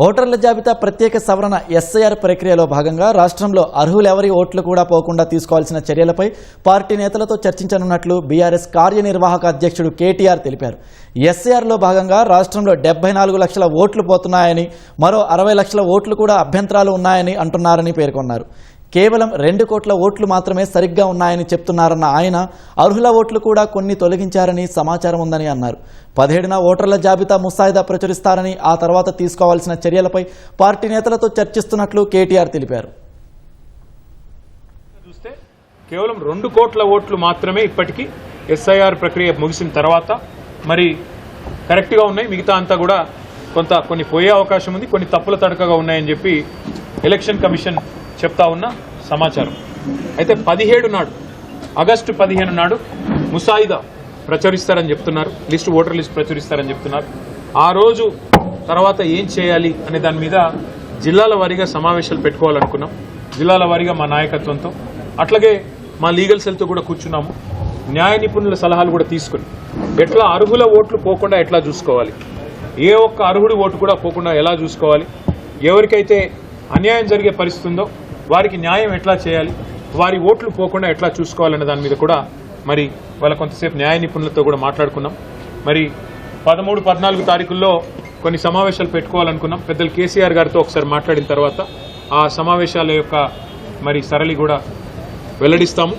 ఓటర్ల జాబితా ప్రత్యేక సవరణ ఎస్ఐఆర్ ప్రక్రియలో భాగంగా రాష్ట్రంలో అర్హులెవరి ఓట్లు కూడా పోకుండా తీసుకోవాల్సిన చర్యలపై పార్టీ నేతలతో చర్చించనున్నట్లు బీఆర్ఎస్ కార్యనిర్వాహక అధ్యక్షుడు కేటీఆర్ తెలిపారు. ఎస్ఐఆర్లో భాగంగా రాష్ట్రంలో 74 లక్షల ఓట్లు పోతున్నాయని, మరో 60 లక్షల ఓట్లు కూడా అభ్యంతరాలు ఉన్నాయని అంటున్నారని పేర్కొన్నారు. కేవలం 2 కోట్ల ఓట్లు మాత్రమే సరిగ్గా ఉన్నాయని చెప్తున్నారన్న ఆయన అర్హుల ఓట్లు కూడా కొన్ని తొలగించారని సమాచారం ఉందని అన్నారు. 17న ఓటర్ల జాబితా ముసాయిదా ప్రచురిస్తారని, ఆ తర్వాత తీసుకోవాల్సిన చర్యలపై పార్టీ నేతలతో చర్చిస్తున్నట్లు కేటీఆర్ తెలిపారు. చూస్తే కేవలం 2 కోట్ల ఓట్లు మాత్రమే ఇప్పటికీ ఎస్ఐఆర్ ప్రక్రియ ముగిసిన తర్వాత మరి కరెక్ట్గా ఉన్నాయి. మిగతా అంతా కూడా కొన్ని పోయే అవకాశం ఉంది, కొన్ని తప్పుల తడకగా ఉన్నాయని చెప్పి ఎలక్షన్ కమిషన్ చెప్తా ఉన్న సమాచారం. అయితే 17 నాడు, ఆగస్టు 15 నాడు ముసాయిదా ప్రచురిస్తారని చెప్తున్నారు, ఓటర్ లిస్ట్ ప్రచురిస్తారని చెప్తున్నారు. ఆ రోజు తర్వాత ఏం చేయాలి అనే దాని మీద జిల్లాల వారీగా సమావేశాలు పెట్టుకోవాలనుకున్నాం. జిల్లాల వారీగా మా నాయకత్వంతో, అట్లాగే మా లీగల్ సెల్తో కూడా కూర్చున్నాము. న్యాయ నిపుణుల సలహాలు కూడా తీసుకుని ఎట్లా అర్హుల ఓట్లు పోకుండా ఎట్లా చూసుకోవాలి, ఏ ఒక్క అర్హుడి ఓటు కూడా పోకుండా ఎలా చూసుకోవాలి, ఎవరికైతే అన్యాయం జరిగే పరిస్థితి ఉందో వారికి న్యాయం ఎట్లా చేయాలి, వారి ఓట్లు పోకుండా ఎట్లా చూసుకోవాలనే దాని మీద కూడా మరి వాళ్ళ కొంతసేపు న్యాయ నిపుణులతో కూడా మాట్లాడుకున్నాం. మరి 13, 14 తారీఖుల్లో కొన్ని సమావేశాలు పెట్టుకోవాలనుకున్నాం. పెద్దలు కేసీఆర్ గారితో ఒకసారి మాట్లాడిన తర్వాత ఆ సమావేశాల యొక్క మరి సరళి కూడా వెల్లడిస్తాము.